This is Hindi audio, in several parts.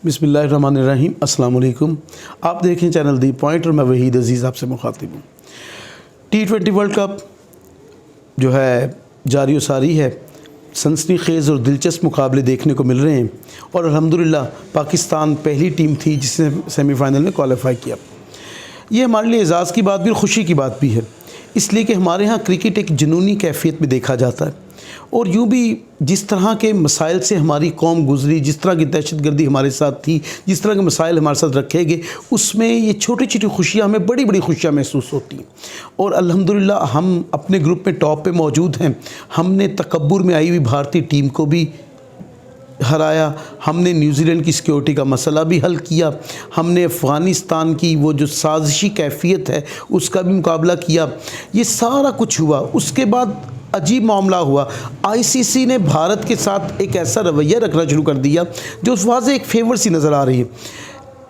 बिस्मिल्लाहिर्रहमानिर्रहीम। अस्सलाम वालेकुम। आप देखें चैनल दी पॉइंट और मैं वहीद अजीज़ आपसे मुखातिब हूँ। T20 वर्ल्ड कप जो है जारी व सारी है। सनसनीखेज़ और दिलचस्प मुकाबले देखने को मिल रहे हैं और अल्हम्दुलिल्लाह पाकिस्तान पहली टीम थी जिसने सेमीफ़ाइनल में क्वालिफ़ाई किया। ये हमारे लिए एज़ाज़ की बात भी और ख़ुशी की बात भी है, इसलिए कि हमारे यहाँ क्रिकेट एक जुनूनी कैफ़ियत में देखा जाता है और यूँ भी जिस तरह के मसाइल से हमारी कौम गुज़री, जिस तरह की दहशतगर्दी हमारे साथ थी, जिस तरह के मसाइल हमारे साथ रखे गए, उसमें ये छोटी छोटी खुशियाँ हमें बड़ी बड़ी खुशियाँ महसूस होती हैं। और अल्हम्दुलिल्लाह हम अपने ग्रुप में टॉप पे मौजूद हैं। हमने तकब्बुर में आई हुई भारतीय टीम को भी हराया, हमने न्यूजीलैंड की सिक्योरिटी का मसला भी हल किया, हमने अफ़गानिस्तान की वो जो साजिशी कैफ़ियत है उसका भी मुकाबला किया। ये सारा कुछ हुआ। उसके बाद अजीब मामला हुआ। आईसीसी ने भारत के साथ एक ऐसा रवैया रखना शुरू कर दिया जो वाज़े एक फेवर सी नज़र आ रही है।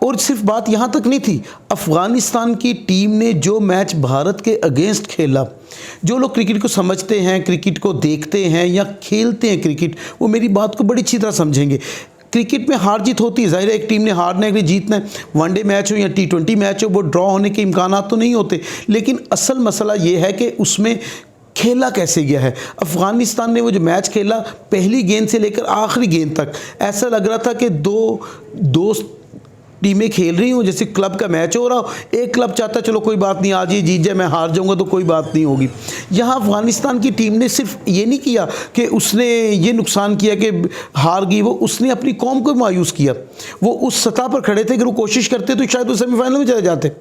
और सिर्फ बात यहाँ तक नहीं थी, अफ़गानिस्तान की टीम ने जो मैच भारत के अगेंस्ट खेला, जो लोग क्रिकेट को समझते हैं, क्रिकेट को देखते हैं या खेलते हैं क्रिकेट, वो मेरी बात को बड़ी अच्छी तरह समझेंगे। क्रिकेट में हार जीत होती है, ज़ाहिर है एक टीम ने हारना है कि जीतना है। वनडे मैच हो या T20 मैच हो, वो ड्रॉ होने के इम्कान तो नहीं होते, लेकिन असल मसला ये है कि उसमें खेला कैसे गया है। अफ़गानिस्तान ने वो जो मैच खेला, पहली गेंद से लेकर आखिरी गेंद तक ऐसा लग रहा था कि दो दोस्त टीमें खेल रही हूँ, जैसे क्लब का मैच हो रहा हो। एक क्लब चाहता चलो कोई बात नहीं, आज ये जीत जाए, मैं हार जाऊँगा तो कोई बात नहीं होगी। यहाँ अफ़गानिस्तान की टीम ने सिर्फ ये नहीं किया कि उसने ये नुकसान किया कि हार गई, वो उसने अपनी कौम को मायूस किया। वो उस सतह पर खड़े थे कि वो कोशिश करते तो शायद वो सेमीफाइनल में चले जाते,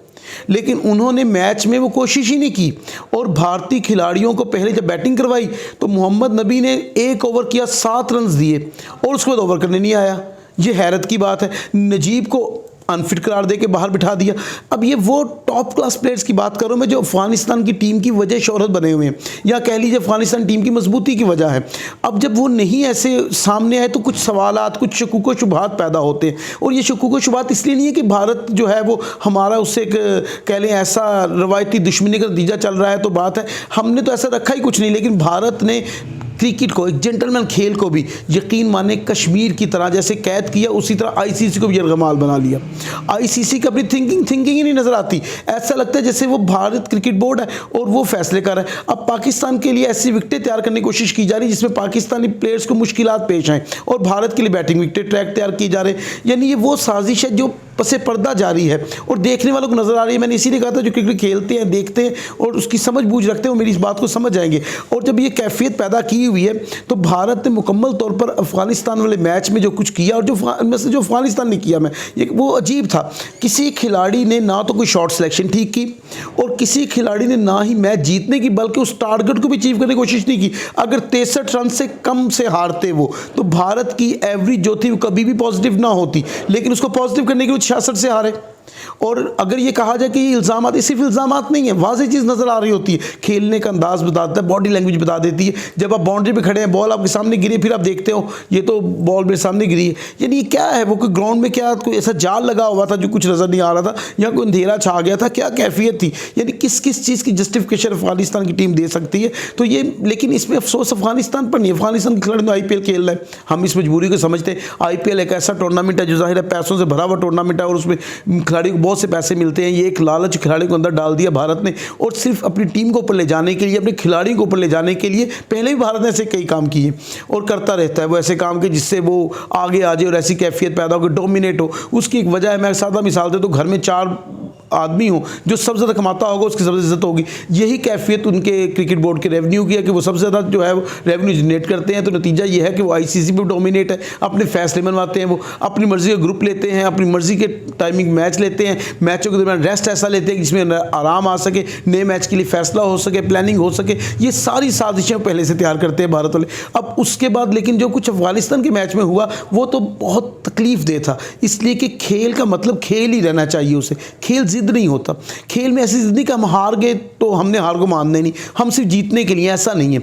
लेकिन उन्होंने मैच में वो कोशिश ही नहीं की। और भारतीय खिलाड़ियों को पहले जब बैटिंग करवाई तो मोहम्मद नबी ने 1 ओवर किया, 7 रन दिए और उसके बाद ओवर करने नहीं आया। ये हैरत की बात है। नजीब को अनफिट करार दे के बाहर बिठा दिया। अब ये वो टॉप क्लास प्लेयर्स की बात करूँ मैं जो अफ़गानिस्तान की टीम की वजह शोहरत बने हुए हैं, या कह लीजिए अफ़गानिस्तान टीम की मजबूती की वजह है। अब जब वो नहीं ऐसे सामने आए तो कुछ सवालात, कुछ शकूक व शुबहात पैदा होते हैं। और ये शकूक व शुबहात इसलिए नहीं है कि भारत जो है वो हमारा उससे एक कह लें ऐसा रवायती दुश्मनी का नतीजा चल रहा है तो बात है, हमने तो ऐसा रखा ही कुछ नहीं, लेकिन भारत ने क्रिकेट को, एक जेंटलमैन खेल को भी यकीन माने कश्मीर की तरह जैसे कैद किया, उसी तरह आईसीसी को भी यरगमाल बना लिया। आईसीसी की अपनी थिंकिंग ही नहीं नज़र आती। ऐसा लगता है जैसे वो भारत क्रिकेट बोर्ड है और वो फैसले कर रहा है। अब पाकिस्तान के लिए ऐसी विकटें तैयार करने की कोशिश की जा रही है जिसमें पाकिस्तानी प्लेयर्स को मुश्किलात पेश आएँ और भारत के लिए बैटिंग विकटें ट्रैक तैयार की जा रहे हैं। यानी ये वो साजिश है जो पसे पर्दा जारी है और देखने वालों को नज़र आ रही है। मैंने इसीलिए कहा था जो क्रिकेट खेलते हैं, देखते हैं और उसकी समझ बूझ रखते हैं वो मेरी इस बात को समझ जाएंगे। और जब ये कैफियत पैदा की हुई है तो भारत ने मुकम्मल तौर पर अफ़गानिस्तान वाले मैच में जो कुछ किया और जो अफ़गानिस्तान ने किया, मैं ये वो अजीब था। किसी खिलाड़ी ने ना तो कोई शॉट सिलेक्शन ठीक की और किसी खिलाड़ी ने ना ही मैच जीतने की बल्कि उस टारगेट को भी अचीव करने की कोशिश नहीं की। अगर 63 रन से कम से हारते वो तो भारत की एवरेज जो थी वो कभी भी पॉजिटिव ना होती, लेकिन उसको पॉजिटिव करने के लिए 66 से हारे। और अगर ये कहा जाए कि इल्ज़ामात, सिर्फ इल्ज़ामात नहीं है, वाज़ेह चीज़ नज़र आ रही होती है। खेलने का अंदाज बताता है, बॉडी लैंग्वेज बता देती है। जब आप बाउंड्री पे खड़े हैं, बॉल आपके सामने गिरी, फिर आप देखते हो ये तो बॉल मेरे सामने गिरी है, यानी ये क्या है? वो कोई ग्राउंड में क्या कोई ऐसा जाल लगा हुआ था जो कुछ नज़र नहीं आ रहा था, या कोई अंधेरा छा गया था? क्या कैफियत थी? यानी किस किस चीज़ की जस्टिफिकेशन अफ़गानिस्तान की टीम दे सकती है? तो ये, लेकिन इसमें अफसोस अफ़गानिस्तान पर नहीं। अफ़गानिस्तान के खिलाड़ी तो IPL खेल रहे हैं, हम इस मजबूरी को समझते हैं। IPL एक ऐसा टूर्नामेंट है जो ज़ाहिर है पैसों से भरा हुआ टूर्नामेंट है और उसमें खिलाड़ियों को बहुत से पैसे मिलते हैं। ये एक लालच खिलाड़ी को अंदर डाल दिया भारत ने, और सिर्फ अपनी टीम को ऊपर ले जाने के लिए, अपने खिलाड़ियों को ऊपर ले जाने के लिए पहले भी भारत ने ऐसे कई काम किए और करता रहता है वो ऐसे काम के जिससे वो आगे आ जाए और ऐसी कैफियत पैदा हो, डोमिनेट हो। उसकी एक वजह है, मैं सादा मिसाल दे तो घर में 4 आदमी हो, जो सबसे ज़्यादा कमाता होगा उसकी सबसे इज्जत होगी। यही कैफियत उनके क्रिकेट बोर्ड के रेवेन्यू की है कि वो सबसे ज़्यादा जो है वो रेवेन्यू जनरेट करते हैं। तो नतीजा ये है कि वो ICC पे डोमिनेट है, अपने फैसले मनवाते हैं, वो अपनी मर्ज़ी का ग्रुप लेते हैं, अपनी मर्ज़ी के टाइमिंग मैच लेते हैं, मैचों के दरमियान रेस्ट ऐसा लेते हैं जिसमें आराम आ सके, नए मैच के लिए फैसला हो सके, प्लानिंग हो सके। ये सारी साजिशें पहले से तैयार करते हैं भारत वाले। अब उसके बाद लेकिन जो कुछ अफ़गानिस्तान के मैच में हुआ वो तो बहुत तकलीफ़ दे था, इसलिए कि खेल का मतलब खेल ही रहना चाहिए। उसे खेल जिद नहीं होता। खेल में ऐसी जिद नहीं कि हम हार गए तो हमने हार को मानना ही नहीं, हम सिर्फ जीतने के लिए, ऐसा नहीं है।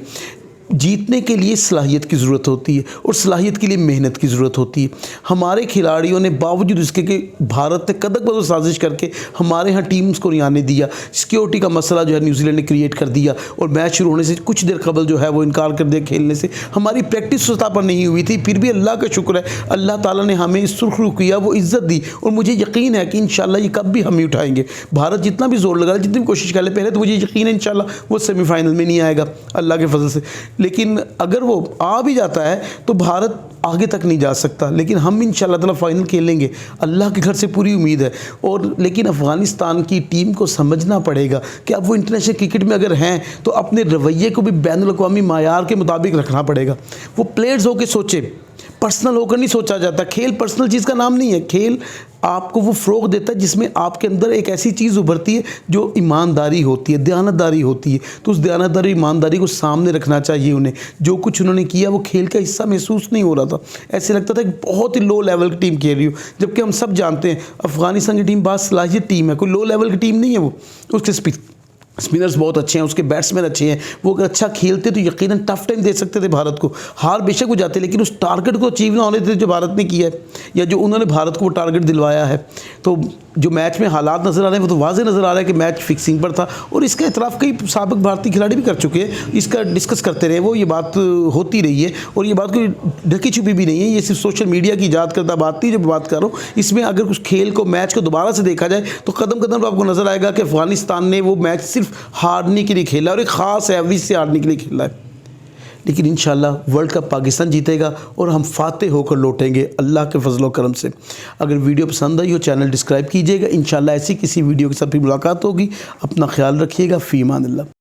जीतने के लिए सलाहियत की ज़रूरत होती है और सलाहियत के लिए मेहनत की ज़रूरत होती है। हमारे खिलाड़ियों ने बावजूद इसके कि भारत ने कदम बदल साजिश करके हमारे यहाँ टीम्स को नहीं आने दिया, सिक्योरिटी का मसला जो है न्यूजीलैंड ने क्रिएट कर दिया और मैच शुरू होने से कुछ देर कबल जो है वो इनकार कर दिया खेलने से। हमारी प्रैक्टिस सतह पर नहीं हुई थी, फिर भी अल्लाह का शुक्र है, अल्लाह ताला ने हमें सुरखरू किया, वो इज़्ज़त दी और मुझे यकीन है कि इंशाल्लाह ये कब भी हम ही उठाएंगे। भारत जितना भी जोर लगा, जितनी भी कोशिश कर ले, पहले तो मुझे यकीन है इंशाल्लाह वो सेमीफाइनल में नहीं आएगा अल्लाह के फजल से, लेकिन अगर वो आ भी जाता है तो भारत आगे तक नहीं जा सकता। लेकिन हम इंशाल्लाह ताला फाइनल खेलेंगे, अल्लाह के घर से पूरी उम्मीद है। और लेकिन अफ़गानिस्तान की टीम को समझना पड़ेगा कि अब वो इंटरनेशनल क्रिकेट में अगर हैं तो अपने रवैये को भी बैनुल अक़वामी मायार के मुताबिक रखना पड़ेगा। वो प्लेयर्स होकर सोचे, पर्सनल होकर नहीं सोचा जाता। खेल पर्सनल चीज़ का नाम नहीं है। खेल आपको वो फ़रोग़ देता है जिसमें आपके अंदर एक ऐसी चीज़ उभरती है जो ईमानदारी होती है, दयानतदारी होती है। तो उस दयानतदारी ईमानदारी को सामने रखना चाहिए उन्हें। जो कुछ उन्होंने किया वो खेल का हिस्सा महसूस नहीं हो रहा था, ऐसे लगता था कि बहुत ही लो लेवल की टीम खेल रही हो, जबकि हम सब जानते हैं अफ़गानिस्तान की टीम बासलाहियत टीम है, कोई लो लेवल की टीम नहीं है। वो उसके स्पिनर्स बहुत अच्छे हैं, उसके बैट्समैन अच्छे हैं, वो अगर अच्छा खेलते तो यकीनन टफ टाइम दे सकते थे भारत को। हार बेशक हो जाते, लेकिन उस टारगेट को अचीव ना होने थे जो भारत ने किया है या जो उन्होंने भारत को वो टारगेट दिलवाया है। तो जो मैच में हालात नज़र आ रहे हैं वो तो वाज़े नज़र आ रहा है कि मैच फिक्सिंग पर था और इसका इतराफ़ कई साबिक भारतीय खिलाड़ी भी कर चुके हैं। इसका डिस्कस करते रहे वो, ये बात होती रही है और ये बात कोई ढकी छुपी भी नहीं है। ये सिर्फ सोशल मीडिया की ईजाद करता बात नहीं जो बात कर रहा हूँ। इसमें अगर कुछ खेल को, मैच को दोबारा से देखा जाए तो कदम कदम पर आपको नज़र आएगा कि अफ़गानिस्तान ने वो मैच सिर्फ हारने के लिए खेला और एक ख़ास एवरेज से हारने के लिए खेला है। लेकिन इंशाल्लाह वर्ल्ड कप पाकिस्तान जीतेगा और हम फातेह होकर लौटेंगे अल्लाह के फजल व करम से। अगर वीडियो पसंद आई हो चैनल सब्सक्राइब कीजिएगा। इंशाल्लाह ऐसी किसी वीडियो के साथ भी मुलाकात होगी। अपना ख्याल रखिएगा। फ़ी अमान अल्लाह।